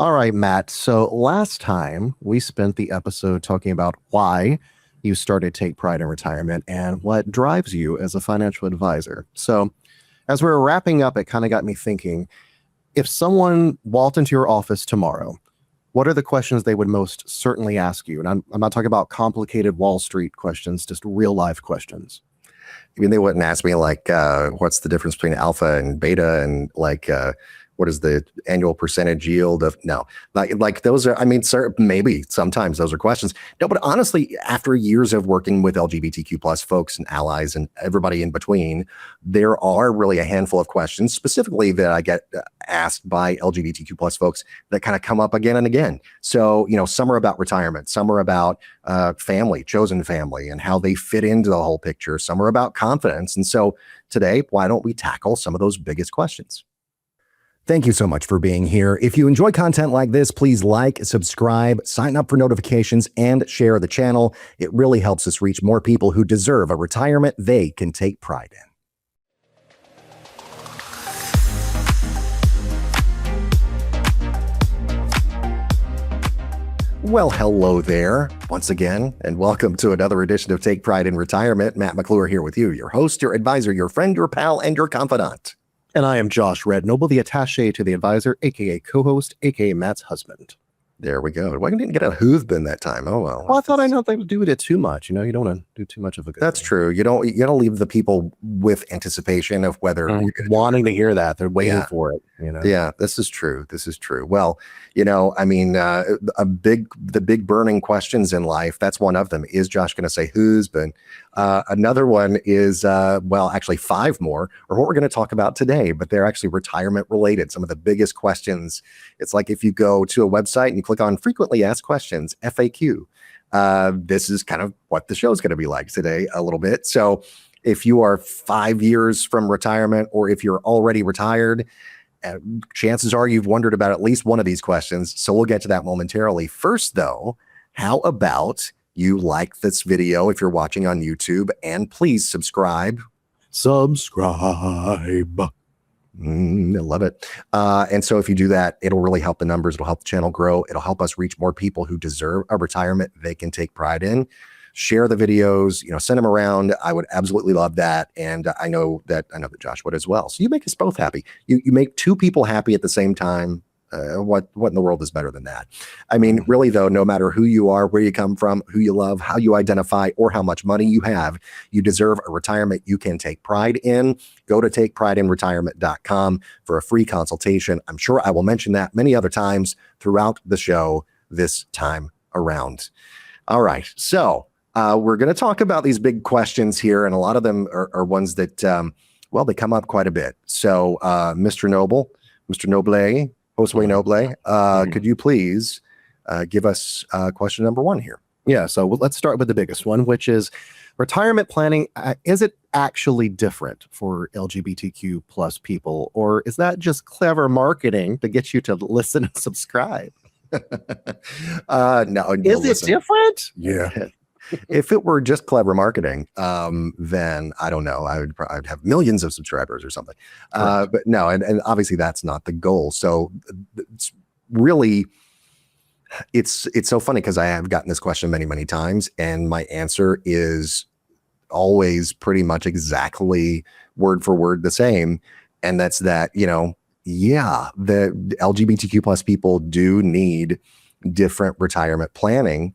All right, Matt. So last time we spent the episode talking about why you started Take Pride in Retirement and what drives you as a financial advisor. So as we were wrapping up, it kind of got me thinking, if someone walked into your office tomorrow, what are the questions they would most certainly ask you? And I'm not talking about complicated Wall Street questions, just real life questions. I mean, they wouldn't ask me what's the difference between alpha and beta, and what is the annual percentage yield of? No, like those are. I mean, sir, maybe sometimes those are questions. No, but honestly, after years of working with LGBTQ plus folks and allies and everybody in between, there are really a handful of questions specifically that I get asked by LGBTQ plus folks that kind of come up again and again. So, some are about retirement, some are about family, chosen family, and how they fit into the whole picture. Some are about confidence. And so today, why don't we tackle some of those biggest questions? Thank you so much for being here. If you enjoy content like this, please like, subscribe, sign up for notifications, and share the channel. It really helps us reach more people who deserve a retirement they can take pride in. Well, hello there once again, and welcome to another edition of Take Pride in Retirement. Matt McClure here with you, your host, your advisor, your friend, your pal, and your confidant. And I am Josh Rednoble, the attaché to the advisor, aka co-host, aka Matt's husband. There we go. Why didn't get a husband that time? Oh, well. Well, I thought I know they would do it too much. You don't want to do too much of a good That's thing. true. You don't leave the people with anticipation of whether you're wanting to hear that. They're waiting for it. Yeah, this is true. Well, the big burning questions in life, that's one of them. Is Josh going to say husband? Another one is, actually 5 more, or what we're going to talk about today, but they're actually retirement related. Some of the biggest questions. It's like if you go to a website and you click on frequently asked questions, FAQ. This is kind of what the show is going to be like today a little bit. So if you are 5 years from retirement, or if you're already retired, chances are you've wondered about at least one of these questions. So we'll get to that momentarily. First, though, how about you like this video if you're watching on YouTube, and please subscribe. I love it. And so if you do that, it'll really help the numbers. It'll help the channel grow. It'll help us reach more people who deserve a retirement they can take pride in. Share the videos, send them around. I would absolutely love that. And I know that Josh would as well. So you make us both happy. You make 2 people happy at the same time. What in the world is better than that? I mean, really, though, no matter who you are, where you come from, who you love, how you identify, or how much money you have, you deserve a retirement you can take pride in. Go to takeprideinretirement.com for a free consultation. I'm sure I will mention that many other times throughout the show this time around. All right. So we're going to talk about these big questions here, and a lot of them are ones that, they come up quite a bit. So Mr. Noble, Josue Noble, could you please give us question number 1 here? Yeah, so let's start with the biggest one, which is retirement planning. Is it actually different for LGBTQ plus people, or is that just clever marketing to get you to listen and subscribe? No. Is it different? Yeah. If it were just clever marketing, then I don't know. I'd have millions of subscribers or something. But no, and obviously that's not the goal. So it's really, it's so funny because I have gotten this question many, many times, and my answer is always pretty much exactly word for word the same. And that's that, the LGBTQ plus people do need different retirement planning,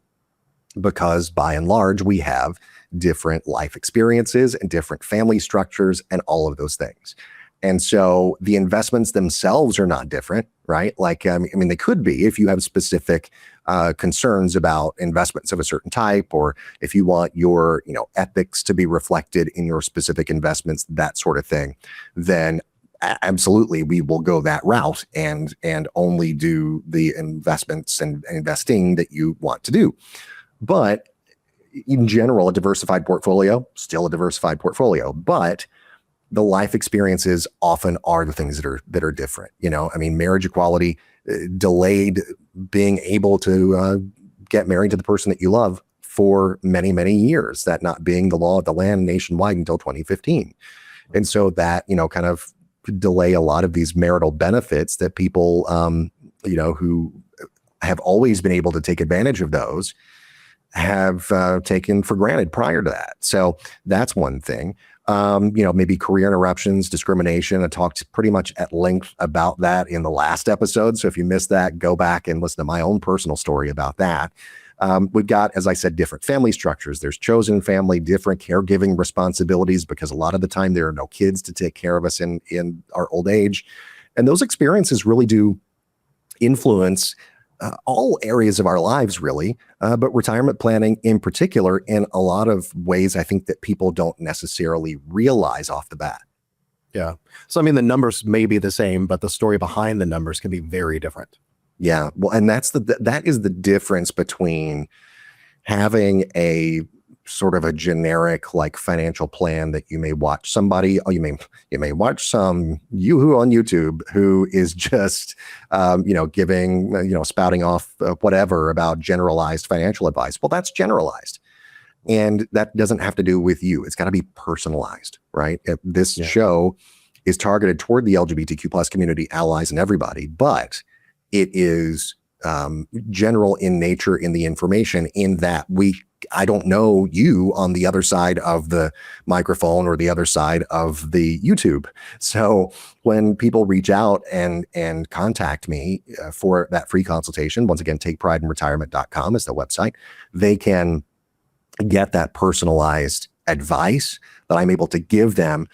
because by and large, we have different life experiences and different family structures and all of those things. And so the investments themselves are not different, right? They could be if you have specific concerns about investments of a certain type, or if you want your, ethics to be reflected in your specific investments, that sort of thing, then absolutely, we will go that route and only do the investments and investing that you want to do. But in general, a diversified portfolio, still a diversified portfolio, but the life experiences often are the things that are different. Marriage equality, delayed being able to get married to the person that you love for many, many years, that not being the law of the land nationwide until 2015. And so that, kind of delay a lot of these marital benefits that people who have always been able to take advantage of those have taken for granted prior to that. So that's one thing. Maybe career interruptions, discrimination. I talked pretty much at length about that in the last episode. So if you missed that, go back and listen to my own personal story about that. We've got, as I said, different family structures. There's chosen family, different caregiving responsibilities, because a lot of the time there are no kids to take care of us in our old age. And those experiences really do influence all areas of our lives, really, but retirement planning in particular, in a lot of ways, I think that people don't necessarily realize off the bat. Yeah. So, I mean, the numbers may be the same, but the story behind the numbers can be very different. Yeah. Well, and that is the difference between having a sort of a generic like financial plan that you may watch somebody, or you may watch some yoo-hoo on YouTube who is just giving spouting off whatever about generalized financial advice. Well, that's generalized, and that doesn't have to do with you. It's got to be personalized, right? This show is targeted toward the LGBTQ plus community, allies, and everybody, but it is general in nature in the information, in that I don't know you on the other side of the microphone or the other side of the YouTube. So when people reach out and contact me for that free consultation, once again, takeprideinretirement.com is the website, they can get that personalized advice that I'm able to give them,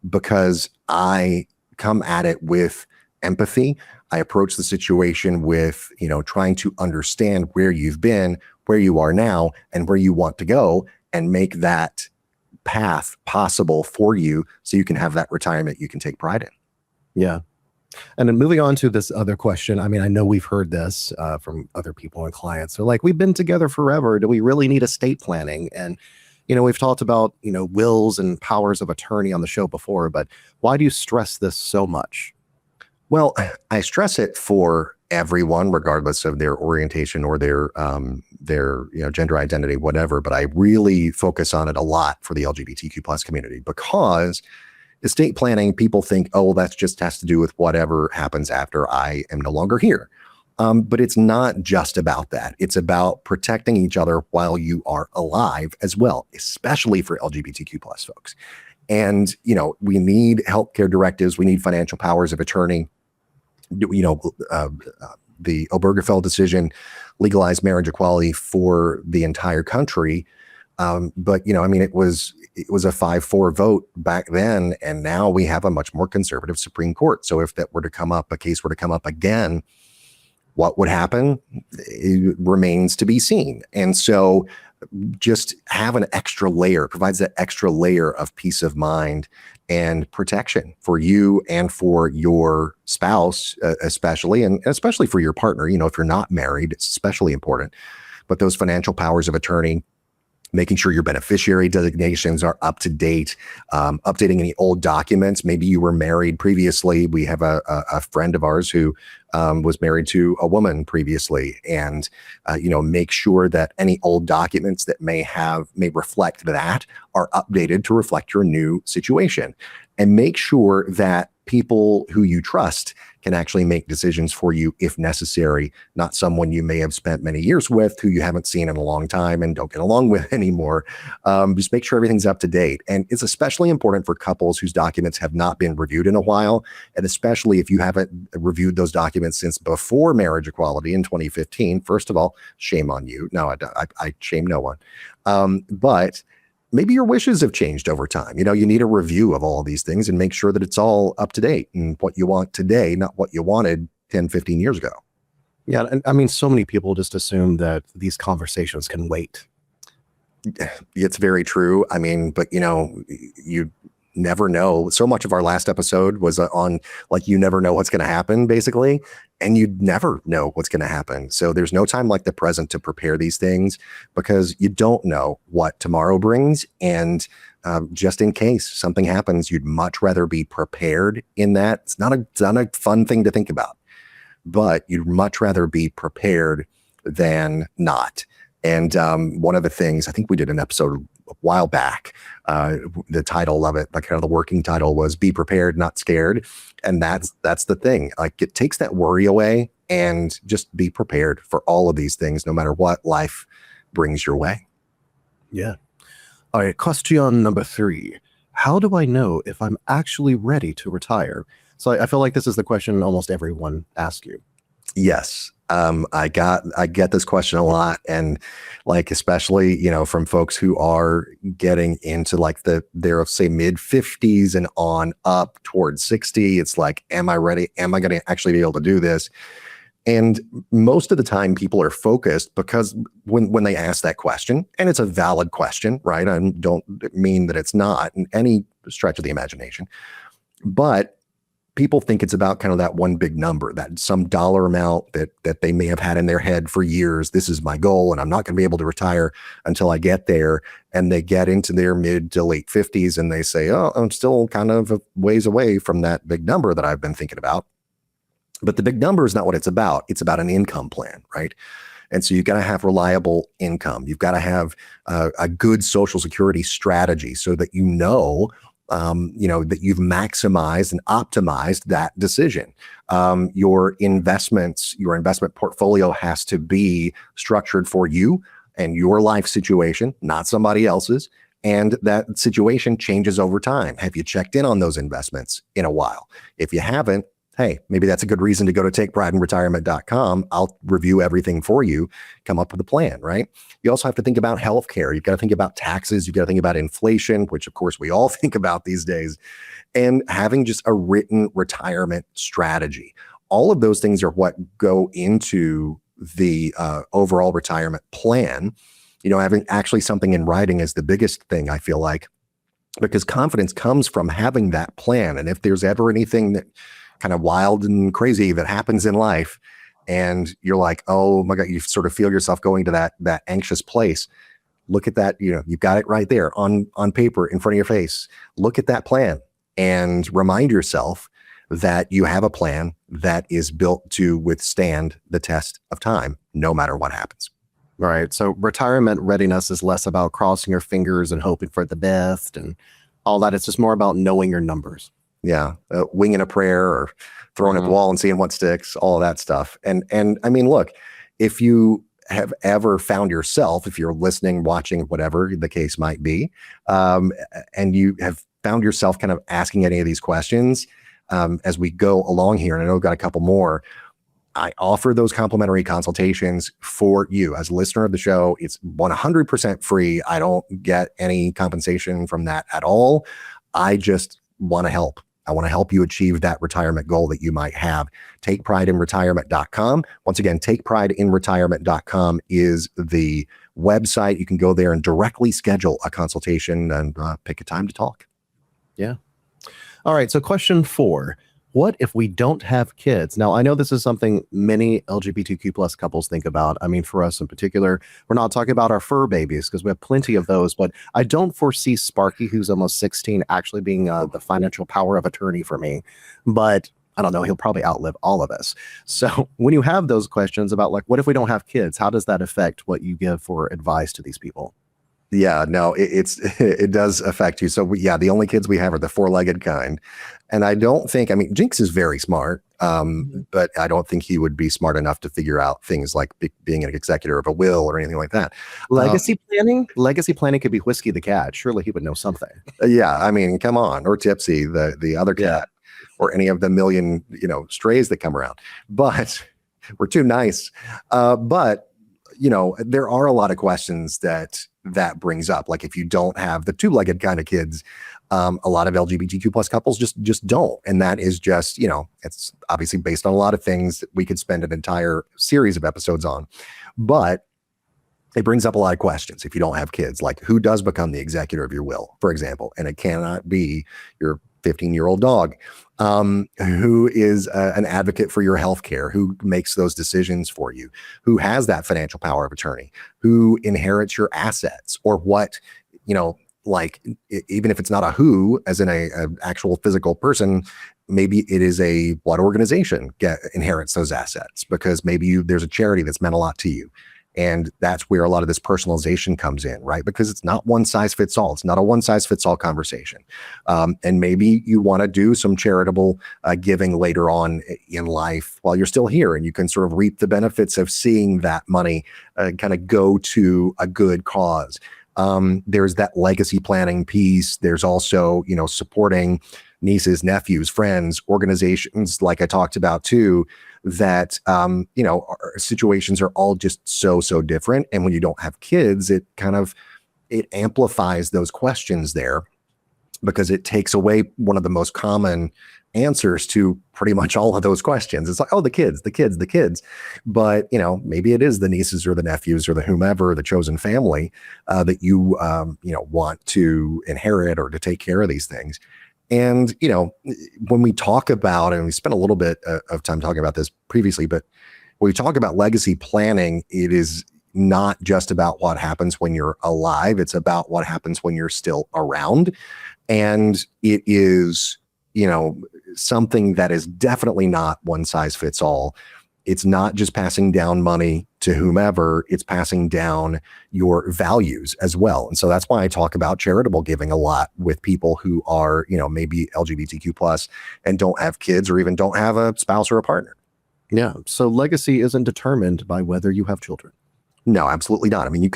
because I come at it with empathy. I approach the situation with, trying to understand where you've been, where you are now, and where you want to go, and make that path possible for you so you can have that retirement you can take pride in. Yeah. And then moving on to this other question. I mean, I know we've heard this from other people and clients. They're like, we've been together forever. Do we really need estate planning? And, we've talked about, wills and powers of attorney on the show before, but why do you stress this so much? Well, I stress it for everyone, regardless of their orientation or their gender identity, whatever. But I really focus on it a lot for the LGBTQ plus community, because estate planning, people think, oh, that just has to do with whatever happens after I am no longer here. But it's not just about that. It's about protecting each other while you are alive as well, especially for LGBTQ plus folks. And, we need healthcare directives. We need financial powers of attorney. The Obergefell decision legalized marriage equality for the entire country. But, it was a 5-4 vote back then. And now we have a much more conservative Supreme Court. So if that were to come up, a case were to come up again, what would happen? It remains to be seen. And so just have an extra layer, provides that extra layer of peace of mind and protection for you and for your spouse, especially, and especially for your partner. If you're not married, it's especially important. But those financial powers of attorney, making sure your beneficiary designations are up to date, updating any old documents. Maybe you were married previously. We have a friend of ours who was married to a woman previously, and make sure that any old documents that may reflect that are updated to reflect your new situation, and make sure that people who you trust can actually make decisions for you if necessary, not someone you may have spent many years with who you haven't seen in a long time and don't get along with anymore. Just make sure everything's up to date. And it's especially important for couples whose documents have not been reviewed in a while. And especially if you haven't reviewed those documents since before marriage equality in 2015, first of all, shame on you. No, I shame no one. But maybe your wishes have changed over time. You need a review of all of these things and make sure that it's all up to date and what you want today, not what you wanted 10, 15 years ago. Yeah. And I mean, so many people just assume that these conversations can wait. It's very true. I mean, but you never know. So much of our last episode was on like, you never know what's going to happen, basically. And you never know what's going to happen. So there's no time like the present to prepare these things, because you don't know what tomorrow brings. And just in case something happens, you'd much rather be prepared in that. It's not a fun thing to think about, but you'd much rather be prepared than not. And one of the things, I think we did an episode a while back, the title of it, like kind of the working title was "Be Prepared, Not Scared." And that's the thing. Like, it takes that worry away, and just be prepared for all of these things, no matter what life brings your way. Yeah. All right. Question number 3. How do I know if I'm actually ready to retire? So I feel like this is the question almost everyone asks you. Yes. I get this question a lot, and like, especially, from folks who are getting into like their say mid 50s and on up towards 60. It's like, am I ready? Am I going to actually be able to do this? And most of the time people are focused, because when they ask that question, and it's a valid question, right? I don't mean that it's not in any stretch of the imagination, but people think it's about kind of that one big number, that some dollar amount that they may have had in their head for years. This is my goal, and I'm not going to be able to retire until I get there. And they get into their mid to late 50s and they say, oh, I'm still kind of a ways away from that big number that I've been thinking about. But the big number is not what it's about. It's about an income plan, right? And so you've got to have reliable income. You've got to have a good Social Security strategy so that that you've maximized and optimized that decision. Your investment portfolio has to be structured for you and your life situation, not somebody else's. And that situation changes over time. Have you checked in on those investments in a while? If you haven't, hey, maybe that's a good reason to go to takeprideinretirement.com. I'll review everything for you, come up with a plan, right? You also have to think about healthcare. You've got to think about taxes. You've got to think about inflation, which of course we all think about these days, and having just a written retirement strategy. All of those things are what go into the overall retirement plan. Having actually something in writing is the biggest thing, I feel like, because confidence comes from having that plan. And if there's ever anything that kind of wild and crazy that happens in life, and you're like, oh my God, you sort of feel yourself going to that anxious place. Look at that. You've got it right there on paper in front of your face. Look at that plan and remind yourself that you have a plan that is built to withstand the test of time, no matter what happens. Right. So retirement readiness is less about crossing your fingers and hoping for the best and all that. It's just more about knowing your numbers. Yeah. Winging a prayer or throwing at the wall and seeing what sticks, all of that stuff. And I mean, look, if you have ever found yourself, if you're listening, watching, whatever the case might be, and you have found yourself kind of asking any of these questions as we go along here, and I know we've got a couple more, I offer those complimentary consultations for you as a listener of the show. It's 100% free. I don't get any compensation from that at all. I just want to help. I want to help you achieve that retirement goal that you might have. TakePrideInRetirement.com. Once again, TakePrideInRetirement.com is the website. You can go there and directly schedule a consultation and pick a time to talk. Yeah. All right. So question 4. What if we don't have kids? Now, I know this is something many LGBTQ plus couples think about. I mean, for us in particular, we're not talking about our fur babies because we have plenty of those, but I don't foresee Sparky, who's almost 16, actually being the financial power of attorney for me. But I don't know, he'll probably outlive all of us. So when you have those questions about like, what if we don't have kids? How does that affect what you give for advice to these people? Yeah, no, it does affect you. So the only kids we have are the 4-legged kind. And I don't think, Jinx is very smart, but I don't think he would be smart enough to figure out things like being an executor of a will or anything like that. Legacy planning could be Whiskey the cat. Surely he would know something. Yeah, come on. Or Tipsy, the other cat, or any of the million, strays that come around. But we're too nice. But there are a lot of questions that brings up. Like if you don't have the 2-legged kind of kids, a lot of LGBTQ plus couples just don't. And that is just, it's obviously based on a lot of things that we could spend an entire series of episodes on. But it brings up a lot of questions if you don't have kids, like who does become the executor of your will, for example, and it cannot be your 15-year-old dog. Who is an advocate for your health care, who makes those decisions for you, who has that financial power of attorney, who inherits your assets, or what, like even if it's not a who, as in a actual physical person, maybe it is what organization inherits those assets, because maybe there's a charity that's meant a lot to you. And that's where a lot of this personalization comes in, right? Because it's not one size fits all. It's not a one size fits all conversation. And maybe you want to do some charitable giving later on in life while you're still here, and you can sort of reap the benefits of seeing that money kind of go to a good cause. There's that legacy planning piece. There's also, supporting nieces, nephews, friends, organizations, like I talked about too, that, our situations are all just so different. And when you don't have kids, it amplifies those questions there, because it takes away one of the most common answers to pretty much all of those questions. It's like, oh, the kids. But, maybe it is the nieces or the nephews or the whomever, the chosen family that you, want to inherit or to take care of these things. And, when we talk about, and we spent a little bit of time talking about this previously, but when we talk about legacy planning, it is not just about what happens when you're alive. It's about what happens when you're still around. And it is, something that is definitely not one size fits all. It's not just passing down money to whomever, it's passing down your values as well. And so that's why I talk about charitable giving a lot with people who are, maybe LGBTQ plus and don't have kids or even don't have a spouse or a partner. Yeah. So legacy isn't determined by whether you have children. No, absolutely not. I mean, you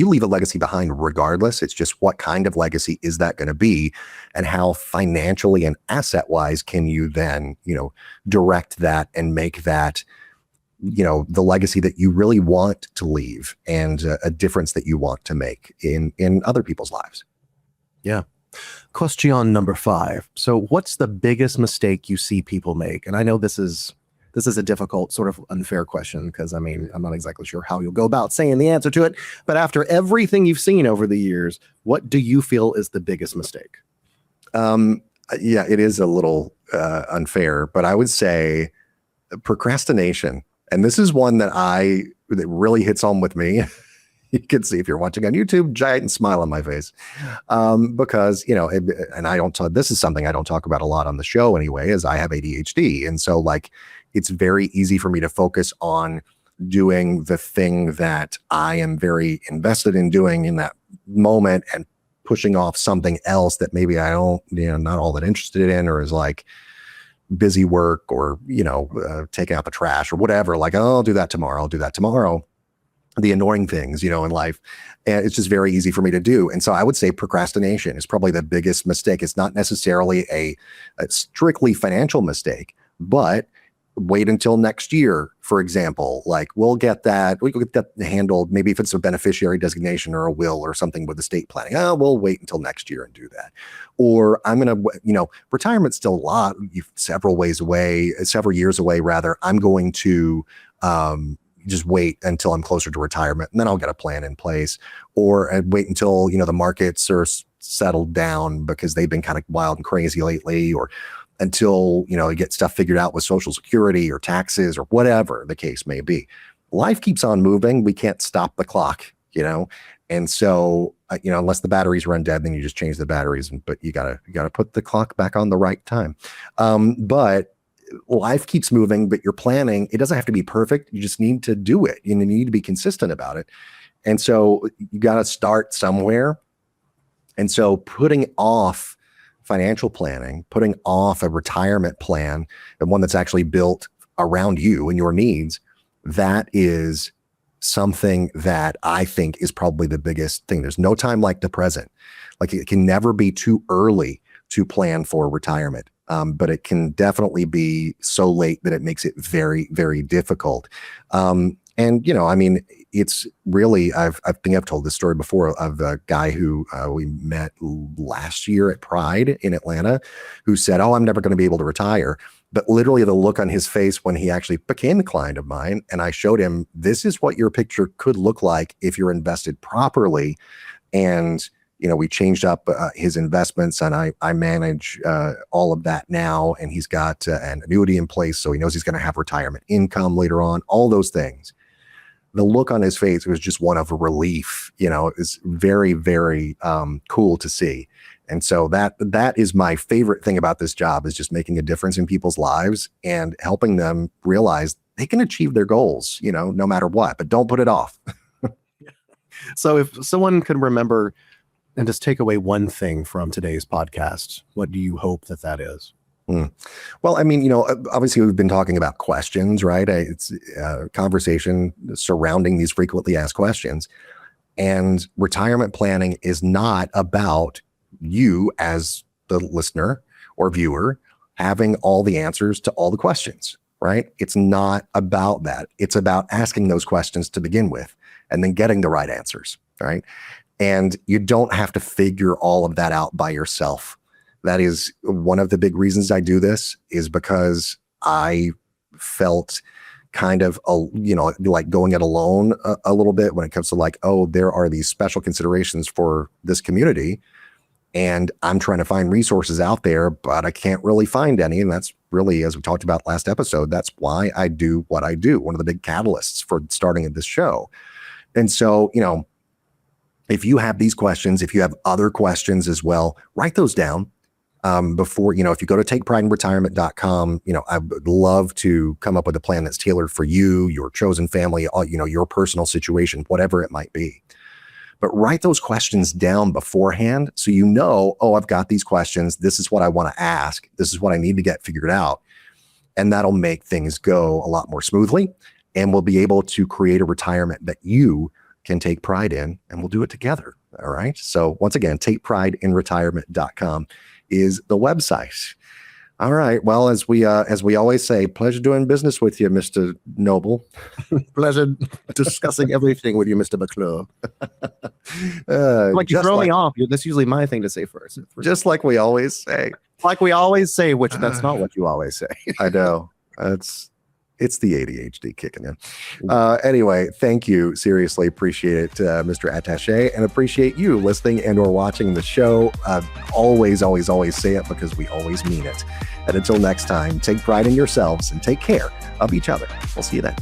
leave a legacy behind regardless. It's just what kind of legacy is that going to be, and how financially and asset wise can you then, direct that and make that, the legacy that you really want to leave, and a difference that you want to make in other people's lives. Yeah. Question number 5. So what's the biggest mistake you see people make? And I know this is a difficult, sort of unfair question, because I'm not exactly sure how you'll go about saying the answer to it. But after everything you've seen over the years, what do you feel is the biggest mistake? Yeah, it is a little unfair, but I would say procrastination. And this is one that really hits home with me. You can see if you're watching on YouTube, giant smile on my face, because and this is something I don't talk about a lot on the show anyway, as I have ADHD, and so it's very easy for me to focus on doing the thing that I am very invested in doing in that moment, and pushing off something else that maybe I don't, not all that interested in, or is like busy work, or taking out the trash or whatever. Like, oh, I'll do that tomorrow. The annoying things, in life. And it's just very easy for me to do. And so I would say procrastination is probably the biggest mistake. It's not necessarily a strictly financial mistake, but wait until next year, for example. Like, we'll get that handled. Maybe if it's a beneficiary designation or a will or something with estate planning, we'll wait until next year and do that. Or I'm going to, retirement's still several years away rather. I'm going to, just wait until I'm closer to retirement, and then I'll get a plan in place. Or wait until, the markets are settled down, because they've been kind of wild and crazy lately, or until, you get stuff figured out with Social Security or taxes or whatever the case may be. Life keeps on moving. We can't stop the clock, and so, unless the batteries run dead, then you just change the batteries, but you gotta put the clock back on the right time. But life keeps moving, but your planning, it doesn't have to be perfect. You just need to do it. You need to be consistent about it. And so you got to start somewhere. And so putting off financial planning, putting off a retirement plan, and one that's actually built around you and your needs, that is something that I think is probably the biggest thing. There's no time like the present. Like, it can never be too early to plan for retirement. But it can definitely be so late that it makes it very, very difficult. And, it's really, I think I've told this story before, of a guy who we met last year at Pride in Atlanta, who said, oh, I'm never going to be able to retire. But literally the look on his face when he actually became a client of mine, and I showed him, this is what your picture could look like if you're invested properly. And we changed up his investments, and I manage all of that now. And he's got an annuity in place, so he knows he's going to have retirement income later on, all those things. The look on his face was just one of relief. It was very, very cool to see. And so that is my favorite thing about this job, is just making a difference in people's lives and helping them realize they can achieve their goals, no matter what, but don't put it off. So if someone could remember and just take away one thing from today's podcast, what do you hope that is? Well, I mean, obviously we've been talking about questions, right? It's a conversation surrounding these frequently asked questions. And retirement planning is not about you as the listener or viewer having all the answers to all the questions, right? It's not about that. It's about asking those questions to begin with and then getting the right answers, right? And you don't have to figure all of that out by yourself. That is one of the big reasons I do this, is because I felt kind of, like going it alone a little bit when it comes to like, oh, there are these special considerations for this community. And I'm trying to find resources out there, but I can't really find any. And that's really, as we talked about last episode, that's why I do what I do. One of the big catalysts for starting this show. And so, if you have these questions, if you have other questions as well, write those down. Before, if you go to takeprideinretirement.com, I would love to come up with a plan that's tailored for you, your chosen family, your personal situation, whatever it might be. But write those questions down beforehand so oh, I've got these questions. This is what I want to ask. This is what I need to get figured out. And that'll make things go a lot more smoothly. And we'll be able to create a retirement that you can take pride in, and we'll do it together. All right. So once again, takeprideinretirement.com is the website. All right. Well, as we always say, pleasure doing business with you, Mr. Noble. Pleasure discussing everything with you, Mr. McClure. You throw me off. That's usually my thing to say first. Just like we always say. Like we always say, which that's not what you always say. I know. It's the ADHD kicking in. Anyway, thank you. Seriously, appreciate it, Mr. Attaché, and appreciate you listening and or watching the show. Always say it because we always mean it. And until next time, take pride in yourselves and take care of each other. We'll see you then.